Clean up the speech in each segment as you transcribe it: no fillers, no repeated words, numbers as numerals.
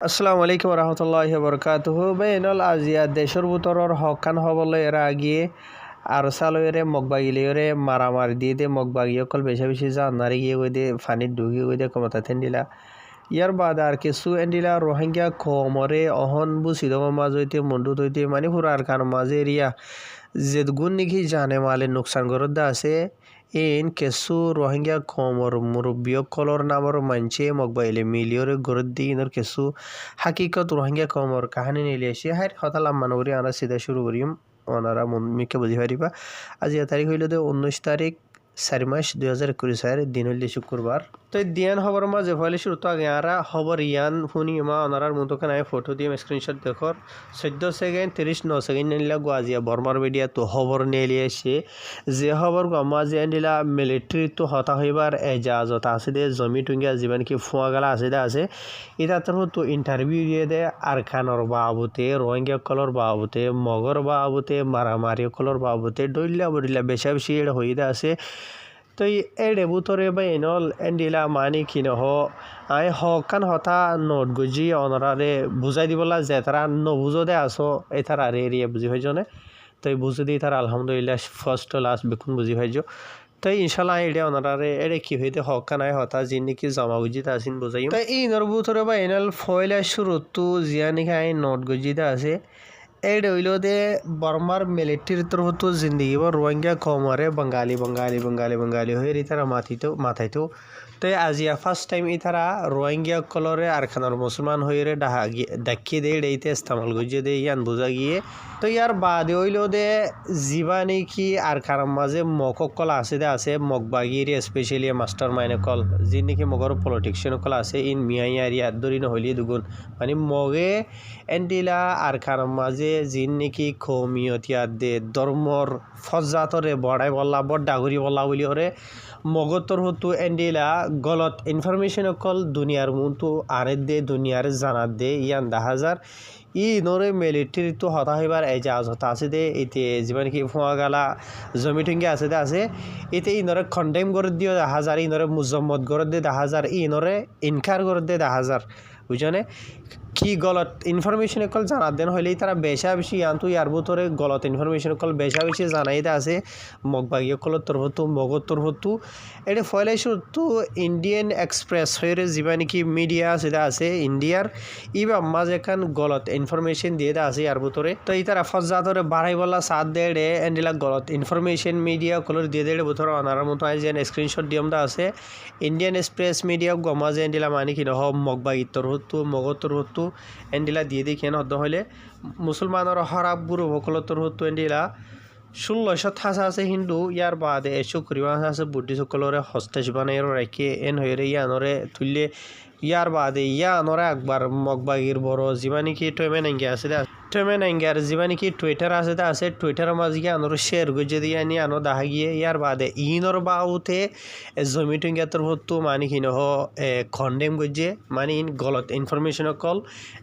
আসসালামু আলাইকুম রহমতুল্লাহি বরকাতুহু বেনল আজিয়া দেশৰ বুতৰৰ হকান হবলৈ এরা আগিয়ে আর সালরে মগবাগিলিয়রে মারামার দিয়ে দে মগবাগি অকল বেশি বেশি জানারি গিয়ে ওই দে ফানির ঢুকি ওই দে ক্ষমতা থেন্দিলা ইয়ার বাদ আর কিছু এন্ডিলা রোহিঙ্গা কমরে অহন বুসিদ মাঝ হইতে মন্ডু হইতে মানে ফুরার কান মাঝে এরিয়া যে গুণ নাকি জানে মালে নোকসান করতে আছে এন কেসু রোহিঙ্গা কমর মুরব্বীয় কলর নামর মানছে মগবাইলে মিলিয়রে গরদ দি ইনর কেসু হাকিকত রোহিঙ্গা কমর কাহানি নিলে এসে হাই হতালাম মানবরি আনা সিধা শুরু করিম ওনারা মিকে বুঝি পারিবা আজ তারিখ হইল দে 19 তারিখ 4 মাস 2021 দিন হইল শুক্রবার তো দিয়ান খবর মাঝে ফলে শুরু তো আগে আরা খবর ইয়ান শুনি মা ওনারার মতো কেন ফটো দিয়ে স্ক্রিনশট দেখর 14 সেকেন্ড 39 সেকেন্ড নিলা গুয়াজিয়া বর্মার মিডিয়া তো খবর নিয়ে এসে যে খবর মাঝে নিলা মিলিটারি তো হতা হইবার এজাজত আছে দে জমি টুঙ্গিয়া জীবন কি ফুয়া গেলা আছে দে আছে এটা তো ইন্টারভিউ দিয়ে দে আর খানর বাবুতে রোহিঙ্গা কলর বাবুতে মগর বাবুতে মারামারি কলর বাবুতে ডইলা বডিলা বেশা বেশি এটা হইতে আছে তো এডে বুতরে বা এনল এন্ডিলা মানি কিনে আই হকান হতা নোট গুজি অনরারে বুঝাই দিবলা যে তারা নবুঝো দে আসো এ তারা আরে এরিয়া বুঝি হয়ে জনে তো বুঝে দিই তারা আলহামদুলিল্লাহ ফার্স্ট লাস্ট বেকুন বুঝি হয়ে তো ইনশাল্লাহ এডে অনরারে এডে কি হইতে হকান আই হতা যিনি নাকি জমা গুজি তাসিন বুঝাই তো এই নর বুতরে বা এনল ফয়লা শুরু তো জিয়া নাকি আই নোট গুজি আছে এডে হইল দে বর্মার মিলিটারির তরফ জিন্দগি বা রোহিঙ্গা কমরে বঙ্গালী বঙ্গালী বঙ্গালী বঙ্গালী হয়ে ইতারা মাথাইতো তো আজিয়া ফার্স্ট টাইম ইতারা রোহিঙ্গা কলরে আর খানার মুসলমান হয়ে ডাকিয়ে দে এইতে ইস্তেমাল গুজিয়ে দে ইয়ান বোঝা গিয়ে তো ইয়ার বাদে হইল দে জীবানি কি আর খানার মাঝে মকল আছে দে আছে মগবাগির স্পেশালি মাস্টার মাইনে কল যি নাকি মগর পলিটিক্সিয়ান কল আছে ইন মিয়াই আরিয়া দরি নহলি দুগুণ মানে মগে এন্ডিলা আর খানার মাঝে যিন নাকি কমিয়তিয়াত দে ধর্মর ফজাতরে বড়াই বললা বড় ডাগুরি বললা বলি ওরে মগতর হতো এন্ডিলা গলত ইনফরমেশন অকল দুনিয়ার মতো আরে দে দুনিয়ার জানাত দে ইয়ান 10,000 ই নরে মিলিটারি তো হতা হইবার এজাজ হতা আছে দে এতে জীবন কি ফুয়া গালা জমি টুঙ্গি আছে দে আছে এতে ই নরে কন্ডেম করে দিও 10,000 ই নরে মুজম্মত করে দে 10,000 ই নরে ইনকার করে দে 10,000 বুঝনে কি গলত ইনফরমেশন কল জানা দেন হইলেই তারা বেশা বেশি আনতো ইয়ার ভিতরে গলত ইনফরমেশন কল বেশা বেশি জানাইতে আছে মগবাগী কলত তরফতো মগত তরফতো এটা ফয়লাইছো তো ইন্ডিয়ান এক্সপ্রেস হয়ে যিবা নাকি মিডিয়া সেটা আছে ইন্ডিয়ার ইবা মাঝে এখান গলত ইনফরমেশন দিয়ে দা আছে ইয়ার ভিতরে তো এই তারা ফজাতরে বাড়াই বলা সাথ দেড়ে এন্ডিলা গলত ইনফরমেশন মিডিয়া কলর দিয়ে দেড়ে ভিতরে অনার মতো আজ যেন স্ক্রিনশট দিয়ম দা আছে ইন্ডিয়ান এক্সপ্রেস মিডিয়া গমাজে এন্ডিলা মানে কি নহ মগবাগী তরফতো মগত তরফতো এন্ডিলা দিয়ে দিয়ে কেন হদ্দ হলে মুসলমানের হরাব গুরু সকলতর হতো এন্ডিলা 1600 আছে হিন্দু ইয়ার বাদে 100 আছে বুদ্ধি সকলরে হস্তেজ বানাই রাখে এন হয়ে ইয়ানরে তুললে ইয়ার বাদে ইয়ানরে একবার মগবাগির বড় যিবা নাকি টমেন এঙ্গে আছে টমেন এঙ্গার যিবা নাকি টুইটার আছে টুইটারের মাঝে গিয়ে আনোর শেয়ার গুজে দিয়ে আনি আনো দেখা গিয়ে ইয়ার বাদে ইনর বাউতে জমি টুঙ্গাতর হতো মানে কি নহ কন্ডেম গুজে মানে ইন গলত ইনফরমেশন কল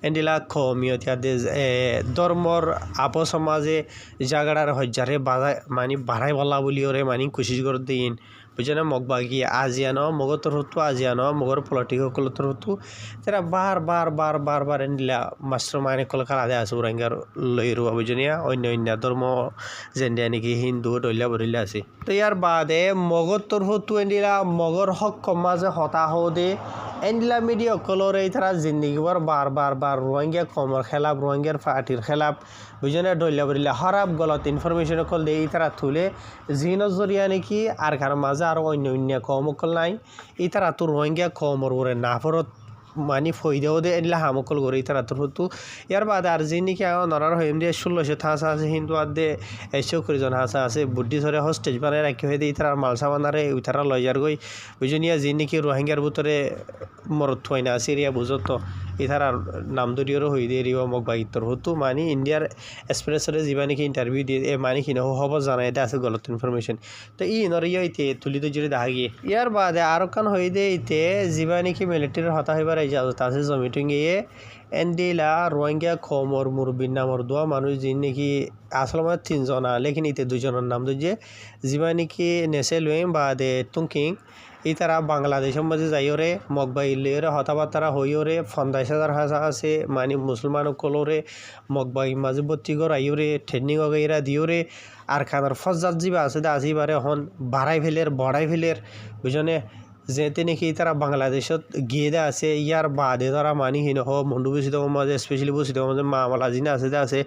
এন্ডিলা কমিয়তিয়া দে ধর্মর আপ সমাজে জাগাড়ার হজ্জারে মানে বাড়াই বলা বলি ওরে মানে কোশিশ করে দিন বুঝে না মগবাগি আজিয়ানো মগতর হতো আজিয়ানো মগর পলিটিক কলতর হতো তারা বার এন্ডিলা মাস্টার মাইনে কলকার আদে আছে উরাঙ্গার লই রুয়া বুঝনিয়া অন্য ধর্ম যেন্ডিয়া নাকি হিন্দু দলিয়া বরিলা আছে তো ইয়ার বাদে মগতর হতো এন্ডিলা মগর হক মাঝে হতা দে এন্ডিলা মিডিয়া কলরে তারা জিন্দিগি বার রোহিঙ্গা কমর খেলাপ রোহিঙ্গার পার্টির খেলাপ বুঝনে দলিয়া বরিলা হরাপ গলত ইনফরমেশন কল দে তারা তুলে জিনর জরিয়া নাকি আর কারণ মাঝে আর অন্য কমকল নাই ই তারা তো রোহিঙ্গা কমর ওরে নাফরত মানে ফইদেও দে এলা হামকল করে তারা তোর হতো ইয়ার বাদে আর যে নাকি নরার হইম দিয়ে 1600 আছে হিন্দু আর দে 100 জন আছে বুদ্ধি ধরে হোস্টেজ বানায় রাখি হয়ে দিয়ে তারা মালসা বানারে ওই তারা লয়ার গই বুঝনিয়া যে নাকি রোহিঙ্গার ভিতরে মরত থই না সিরিয়া বুঝত ই তারা নাম দরিয়রও হই দিয়ে রিও মগবাগী তোর হতো মানে ইন্ডিয়ার এক্সপ্রেসরে যিবা নাকি ইন্টারভিউ দিয়ে মানে কি হব জানাই দে আছে গলত ইনফরমেশন তো ই নরিয়া ইতে তুলি তো জুড়ে দেখা গিয়ে ইয়ার বাদে আরো কান হই দে ইতে যিবা নাকি মিলিটারির হতা হইবার ইজাজত আছে জমি টুঙ্গিয়ে এন্ডিলা রোহিঙ্গা কমর মুরব্বীর নামর দোয়া মানুষ যিনি নাকি আসলে মানে 3 জন লেকিন ইতে 2 জনের নাম দুজে যিবা নাকি নেসে লুয়েম বাদে তুংকিং এই তারা বাংলাদেশের মাঝে যাইওরে মগবাইলেরে হতাবার্তারা হইওরে 50,000 হাসা আছে মানে মুসলমান কলরে মগবাই মাঝে ভর্তি করাইওরে ট্রেনিং গেরা দিওরে আর খানার ফজাত যিবা আছে দা আজিবারে হন বড়াই ফেলের বুঝনে যেতে নাকি তারা বাংলাদেশত গিয়ে দে আছে ইয়ার বাদে তারা মানি হিন হ মন্ডু বসিত মাঝে স্পেশালি বসিত মাঝে মামলা জিনা আছে দে আছে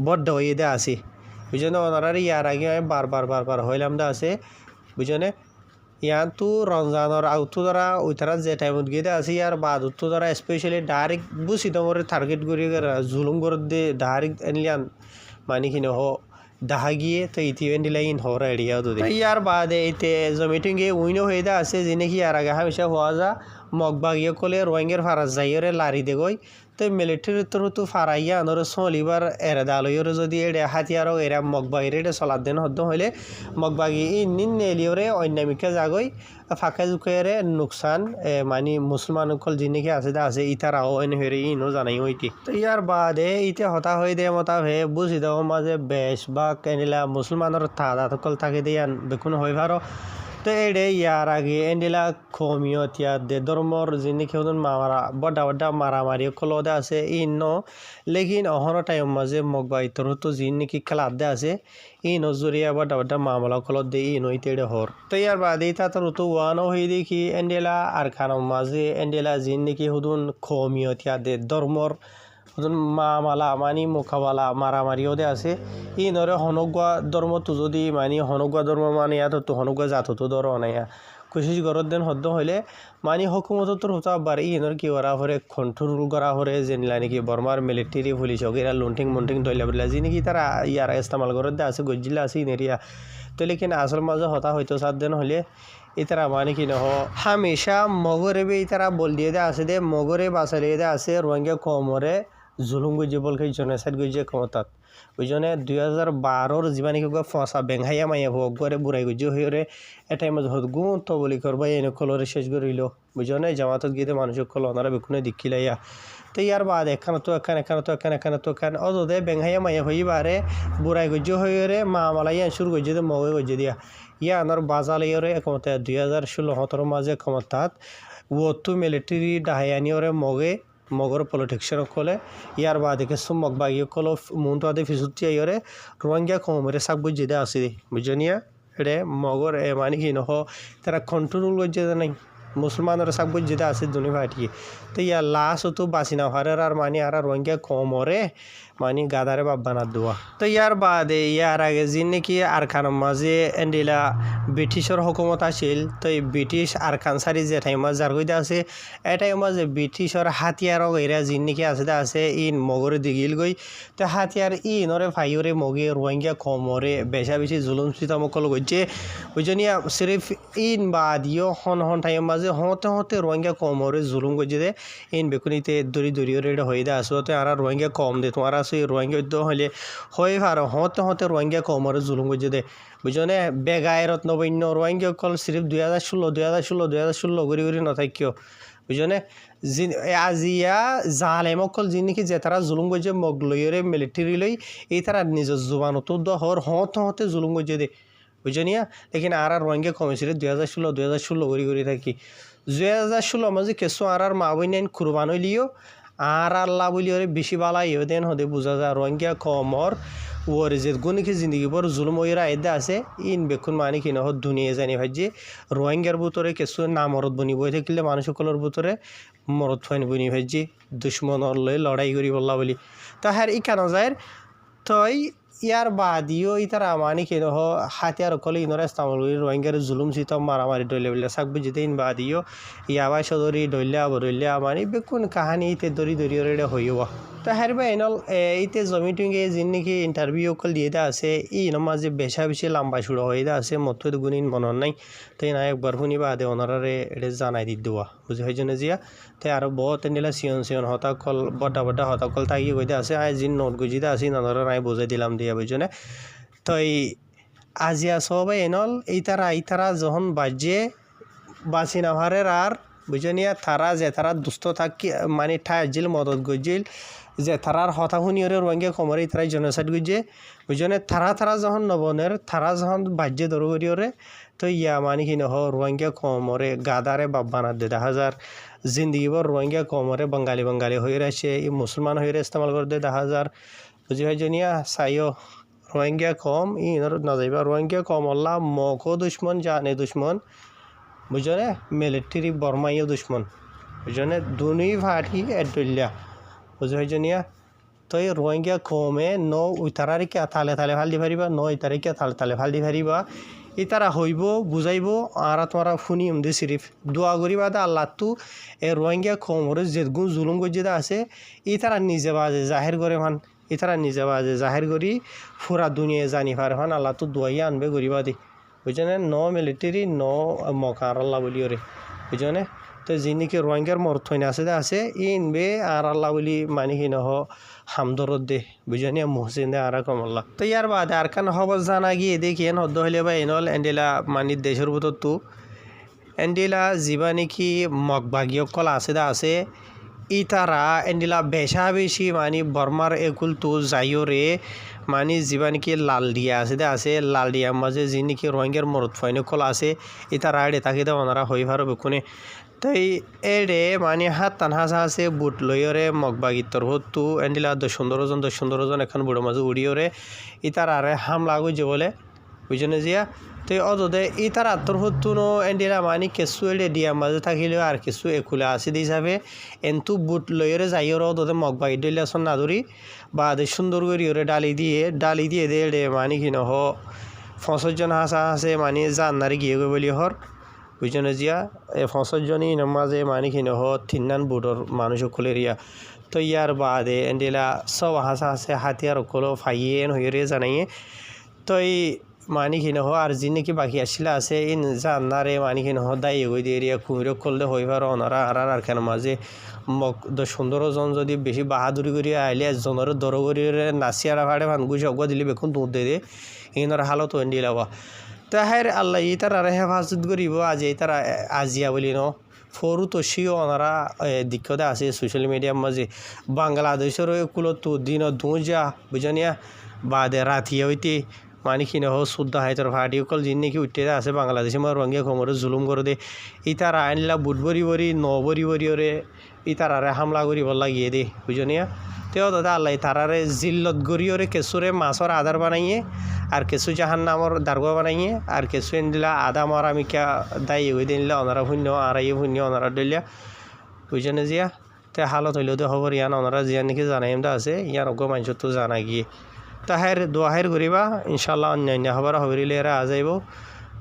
বড্ড হয়ে দে আছে বুঝনে ওনারা ইয়ার আগে আমি বারবার হইলাম দে আছে বুঝনে ইয়ান তো রমজানের আউতো দ্বারা ওই তারা যে টাইমত গিয়ে আছে ইয়ার বাদ তো দ্বারা স্পেশালি ডাইরেক্ট বুঝিত করে টার্গেট করি জুলুম করে দে ডাইরেক্ট এনলিয়ান মানি কিনে হ দেখা গিয়ে তো ইতিভেন্ট লাইন হওয়ার আইডিয়াও তো ইয়ার বাদে এতে জমিটিং গিয়ে উইনও হয়ে দা আছে যিনি কি আর আগে হামেশা হওয়া যা মগবাগিয়ে কলে রোহিঙ্গের ফারাজ যাইরে লারি দে গই তো মিলিটারির তো ফারাইয়া আনর চলিবার এরেদালয়রে যদি এড়ে হাতিয়ারও এরা মগবাগির এটা চলার দেন হদ্দ হইলে মগবাগি ইন নেলিওরে অন্যামিকা জাগই ফাঁকা জুকেরে নোকসান মানে মুসলমান কল যিনি আছে দা আছে ইতারাও এনে হেরে ইনও জানাই হইতি তো ইয়ার বাদে ইতে হতা হয়ে দে মতা হে বুঝি দাও মাঝে বেশ বা কেনিলা মুসলমানের তাদা কল থাকে দিয়ান বেকুন হয়ে পারো তো এডে ইয়ার আগে এন্ডিলা কমিয়ত ইয়ার দে ধর্মর যিনি কেউ মারা বড্ডা মারামারি কলদে আছে ইন লেকিন অহর টাইম মাঝে মগবাই তোর তো যিন নাকি খেলা দে আছে ইন জরিয়া বড্ডা মামলা কলত দে ইন ইতেডে হর তো ইয়ার বাদে তা তোর তো ওয়ানো হয়ে দেখি এন্ডিলা আর খানো মাঝে এন্ডিলা যিন নাকি হুদুন কমিয়ত ইয়ার দে ধর্মর মামালা মানি মোকাবালা মারামারিও দে আছে ই নরে হনগুয়া ধর্ম তো যদি মানি হনগুয়া ধর্ম মানে ইয়াত তো হনগুয়া জাত তো ধর অনাইয়া কোশিশ গরত দেন হদ্দ হইলে মানি হকুমত তোর হতা বার ই নর কি করা হরে কন্ট্রোল করা হরে জেনলা নাকি বর্মার মিলিটারি পুলিশ ওগেরা লুন্টিং দইলা বলে যি নাকি তারা ইয়ার ইস্তেমাল গরত দে আছে গজিলা আছে ইনেরিয়া তো লেকিন আসল মাঝে হতা হয়তো 7 দিন হলে ইতারা মানে কি নহ হামেশা মগরে বে ইতারা বল দিয়ে দে আছে দে মগরে বাসালে দে আছে রোহিঙ্গা কমরে জুলুম গজে বলকে জনসাইড গজে ক্ষমতাত ওই জন্য 2012 জীবানী ফসা বেংহাইয়া মাইয়া হোক করে বুড়াই গজে হয়ে এটাই মাঝে হত গুণ তো বলি করবা এনে কলরে শেষ করিল বুঝনে জামাতত গিয়ে মানুষ কল ওনারা বেকুনে দেখিলাইয়া তো ইয়ার বাদ এখানে তো অযদে বেংহাইয়া মাইয়া হইবারে বুড়াই গজে হয়ে মামালাইয়া সুর গজে দে মগে গজে দিয়া ইয়া আনার বাজালাইরে একমতে 2016-17 মাঝে ক্ষমতাত ও তো মিলিটারি ডাহাইয়ানিওরে মগর পলিটিক্সের কলে ইয়ার বাদে কিছু মগবাগিয়ে কল মুন্টো আদে ফিসুতি আইরে রোহিঙ্গা কমরে সাক বুঝে দে আসি বুঝনিয়া এড়ে মগর মানে কি নহ তারা কন্ট্রোল করছে নাই মুসলমানের সাক বুঝে দে আসি দুনি ভাইটি তো ইয়ার লাস্ট তো বাসি না হারের আর মানে আর রোহিঙ্গা কমরে মানে গাদারে বাপ বানাত দেওয়া তো ইয়ার বাদে ইয়ার আগে যিনি নাকি আরখানের মাঝে এন্ডিলা ব্রিটিশের হুকুমত আছিল তো এই ব্রিটিশ আরখান সারি যে টাইমা যার কইতে আছে এটাই মাঝে ব্রিটিশের হাতিয়ারও গইরা যিনি নাকি আছে ইন মগরে দিগিল গই তো হাতিয়ার ইনরে ভাইরে মগে রোহিঙ্গা কমরে বেশি জুলুম সিতামকল গইছে বুঝনিয়া সিরিফ ইন বাদিও হন টাইম মাঝে হতে রোহিঙ্গা কমরে জুলুম গইছে দে ইন বেকুনিতে দড়ি রেডা হয়ে দে আসতে আর রোহিঙ্গা কম দে তোমার আছে রোহিঙ্গা যুদ্ধ হলে হয়ে পারো হতে রোহিঙ্গা কমরে জুলুম গজে দে বুঝনে বেগায়রত নবৈন্য রোহিঙ্গা কল সিরিফ 2016 গড়ি নথাক্য বুঝনে আজিয়া জালেমকল যি নাকি যে তারা জুলুম গজে মগলইরে মিলিটারি লই এই তারা নিজের জুবানত হর হতে জুলুম গজে দে বুঝনিয়া লেকিন আর রোহিঙ্গা কমেছিল 2016 গড়ি থাকি 2016 মাঝে কেসো আর মা বইনাইন কুরবান হইলিও আর আল্লাহ বলি ওরে বেশি বালা ইয়ে দেন হতে বোঝা যায় রোহিঙ্গা কমর ওরে যে গুণিকে জিন্দগি পর জুলুম ওইরা আয়দা আছে ইন বেকুন মানে কি নহ দুনিয়া জানি ভাজি রোহিঙ্গার ভিতরে কিছু নামরত বনি বই থাকিলে মানুষ সকলের ভিতরে মরত ফাইন বনি ভাজি দুশ্মনর লই লড়াই করি বললা বলি তো হ্যাঁ ই কেন যায় তই ইয়ার বাদিও ইতারা মানে কি নহ হাতিয়ার কলে ইনরা ইস্তেমাল করি রোহিঙ্গার জুলুম সিতম মারামারি ডইলে বলে সাক বুঝিতে ইন বাদিও ইয়াবাই সদরি ডইলে মানে বেকুন কাহানি ইতে দড়ি রেডে হইবা তো হ্যারবা এনল ইতে জমিটিংয়ে যিন নাকি ইন্টারভিউ কল দিয়ে দা আছে ইন মাঝে বেশি লম্বা সুড়ো হয়ে দা আছে মতো গুণিন মনন নাই তাই না একবার শুনি বাদে ওনারে এটা জানাই দি দেওয়া বুঝি হয় জন্য জিয়া তাই আরো বহুত নিলা সিয়ন হতাকল বড্ডা হতাকল তাই কইতে আছে আই যিন নোট গুজিতে আসি ননরা নাই বুঝাই দিলাম দিয়া বুঝনে তো আজিয়া সবাই এনল ইতারা যখন বাজে বাসি নাভারের আর বুঝনিয়া তারা যে তারা দুস্থ থাকি মানে ঠাইজিল মদত গজিল যে তারার হতা শুনিয়রে রোহিঙ্গা কমরে তারাই জনসাইড গুজে বুঝনে তারা যখন নবনের তারা যখন বাজ্যে দর করিয়রে তো ইয়া মানে কি নহ রোহিঙ্গা কমরে গাদারে বাব্বানা 10,000 জিন্দগিবর রোহিঙ্গা কমরে বাঙালি হয়ে রয়েছে মুসলমান হয়ে ইস্তেমাল করে 10,000 বুঝি ভাই জনিয়া সাইও রোহিঙ্গা কম না যাইবা রোহিঙ্গা কম আল্লাহ মকো দুশ্মন জানে দুশ্মন বুঝনে মিলিটারি বর্মাইও দুশ্মন বুঝনে দুই ভাটি এডলিয়া বুঝি ভাই জনিয়া তো এই রোহিঙ্গা কমে ন উইতারারিকে থালে ভাল দি পারিবা ন ইতারিকে থালে ভাল দি পারিবা ইতারা হইব বুঝাইব আর তোমারা শুনি দে সিরিফ দোয়া করিবা দা আল্লাহ তু এ রোহিঙ্গা কমরে যে গুণ জুলুম গজিদা আছে ইতারা নিজে বাজে জাহির করে মান ইতারা নিজে বাজে জাহির করি পুরা দুনিয়া জানি পারে মান আল্লাহ তু দোয়াইয়া আনবে করিবা দি বুঝনে ন মিলিটারি ন মকার আল্লাহ বলি ওরে বুঝনে তো যিনিকে রোহিঙ্গার মর্থইন আছে ইনবে আর আল্লাহ বলি মানি কি নহ হামদরদ দে বুঝনি মুহসিন দে আর কমল্লা তো ইয়ার বাদে আর কান খবর জানা গিয়ে দেখি এন হদ্দ হইলে বা এনল এন্ডিলা মানি দেশের ভিতর তো এন্ডিলা যিবা নাকি মগবাগীয় কলা আছে ইতারা এন্ডিলা বেশি মানি বর্মার একুল তো যাইও রে মানি যিবা নাকি লাল দিয়া আছে লাল দিয়ার মাঝে যি নাকি রোহিঙ্গার মরদ ফাইনে কলা আছে ইতারা আড়ে তাকে দে ওনারা হই ভারো বেকুনে তাই এডে মানে হাত টান আছে বুট লইরে মগবাগিতর হতু এন্ডিলা 10-15 জন এখন বুড়ো মাঝে উড়িওরে ইতার আরে হামলা গুজে বলে বুঝনে জিয়া তো অদে ইতার আত্মর হতু নো এন্ডিলা মানে কেসু এডে দিয়া মাঝে থাকিলেও আর কিছু একুলে আসি দি যাবে এন্তু বুট লইরে যাইওর অদে মগবাগি দইলাসন না ধরি বা সুন্দর করিওরে ডালি দিয়ে দে এডে মানে কি নহ 65 জন আছে মানে জান্নারি গিয়ে বলি হর বুঝনে জিয়া 65 জনই নামাজে মানে কি নহ 3 বুটর মানুষ খুলেরিয়া তো ইয়ার বাদে এন্ডিলা সব আছে হাতিয়ার কলো ফাইয়েন হইরে জানাইয়ে তো এই মানে কি নহ আর যি নাকি বাকি আসলে আছে ইন জান্নারে মানে কি নহ দায়ী গই দিয়ে এরিয়া কুমিরে করলে হইবার ওনারা আর কেন মাঝে মগ 10-15 জন যদি বেশি বাহাদুরি করি আইলে একজনের দর করিয়ে নাচিয়ারা ভাড়ে ভানগুই সব দিলে বেকুন দুধ দে ইনার হালত এন্ডিলাবা তাহের আল্লাহ ইতার আর হেফাজত করিব আজ ইতারা আজিয়া বলি ন ফরু তো সিও ওনারা দিক্ষতে আছে সোশ্যাল মিডিয়ার মাঝে বাংলাদেশের কুলত দিন দুজা বুঝনিয়া বাদে রাতিয়া হইতে মানে কি নহ শুদ্ধ হাইতর ফাটি অকল যিনি নাকি উঠতে আছে বাংলাদেশে আমার রঙিয়া খমরে জুলুম করে দে ইতারা আইনলা বুট বরি ওরে ইতারারে হামলা করিব লাগিয়ে দে বুঝনিয়া তেও দাদা আল্লাহ তারারে জিল্লত গরিয়রে কেঁচুরে মাছর আধার বানাইয়ে আর কেঁচু জাহান নামর দারগা বানাইয়ে আর কেঁচু এনদিলা আদা মারা মিকা দায়ী হয়ে দিনলা ওনারা শূন্য আড়াইয়ে শূন্য ওনারা দিলা বুঝনে জিয়া তে হালত হইলেও তো খবর ইয়ান ওনারা জিয়া নাকি জানাইমদা আছে ইয়ান অজ্ঞ মানুষ তো জানা গিয়ে তাহের দোয়াহের করিবা ইনশাল্লাহ অন্যান্য খবর হবরিলে এরা আজাইব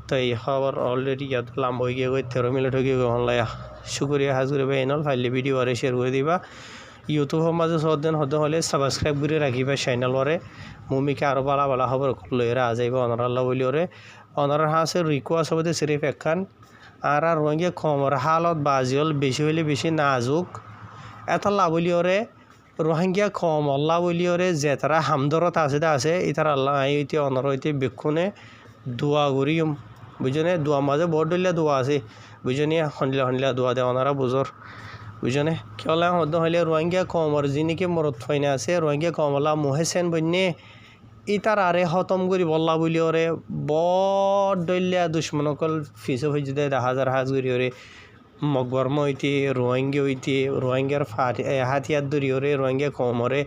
তো এই খবর অলরেডি ইয়াত লাম্ব হয়ে গিয়ে 13 মিনিট হয়ে গিয়ে হনলাইয়া শুক্রিয়া হাজ করিবা এনল ফাইলে ভিডিও আরে শেয়ার করে দিবা ইউটিউবের মাঝে সদেন হতে হলে সাবস্ক্রাইব করে রাখিবা চ্যানেলরে মুমিকে আরও বালা খবর লইরা আজাইব অনারাল্লাহ বলি ওরে অনার হাসে রিকোয়েস্ট হবে সিরিফ একখান আর রঙে কমর হালত বাজিল বেশি হইলে বেশি নাজুক এত লাভলি ওরে রোহিঙ্গা কম আল্লাহ বলি ওরে যে তারা হামদরত আছে ইতার আল্লাহ আইতে অনার হইতে বেক্ষণে দোয়া করিম বুঝনে দোয়া মাঝে বড় ডলিয়া দোয়া আছে বুঝনি হনলা দোয়া দে ওনারা বুঝর বুঝনে কেলা হদ হইলে রোহিঙ্গা কমর যিনিকে মরত ফাইনে আছে রোহিঙ্গা কমলা মোহেসেন বন্যে ইতার আরে হতম করি বল্লা বলি ওরে বড় দলিয়া দুশ্মনকল ফিসে হইতে দেয় হাজ করি ওরে মগবর্ম হইতে রোহিঙ্গার হাতিয়ার ধরি ওরে রোহিঙ্গা কমরে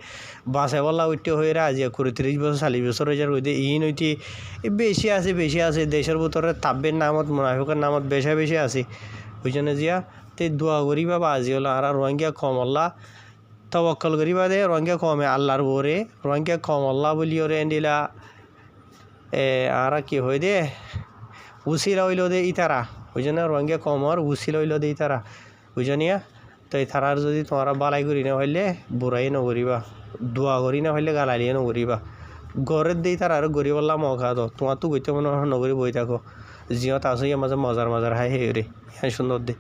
বাসে বল্লা উঠতে হয়ে আজিয়া 30 বছর 40 বছর হয়ে যার ইন হইতে বেশি আছে দেশের ভিতরে তাব্বের নামত মুনাফিকের নামত বেশি আছে বুঝনে জিয়া তে দোয়া করিবা বা আজি হলো আর রোহিঙ্গা কম আল্লাহ তওয়াক্কল করিবা দে রোহিঙ্গা কমে আল্লাহর ওরে রোহিঙ্গা কম আল্লাহ বলি ওরে এন্ডিলা আর কি হই দে উসিলা হইল দে ইতারা বুঝনে রোহিঙ্গা কমর উসিলা হইল দে ইতারা বুঝনিয়া তো এই তারার যদি তোমারা বালাই করি না হইলে বুড়াই নকরিবা দোয়া করি না হইলে গালালিয়ে নকরিবা ঘরের দেই তার আর গরিব আল্লাহ মখা দো তোমার তো গইতে মনে হয় নগরী বই থাকো জিয়ত আসো মাঝে মজার হাই হে রে হ্যাঁ সুন্দর দে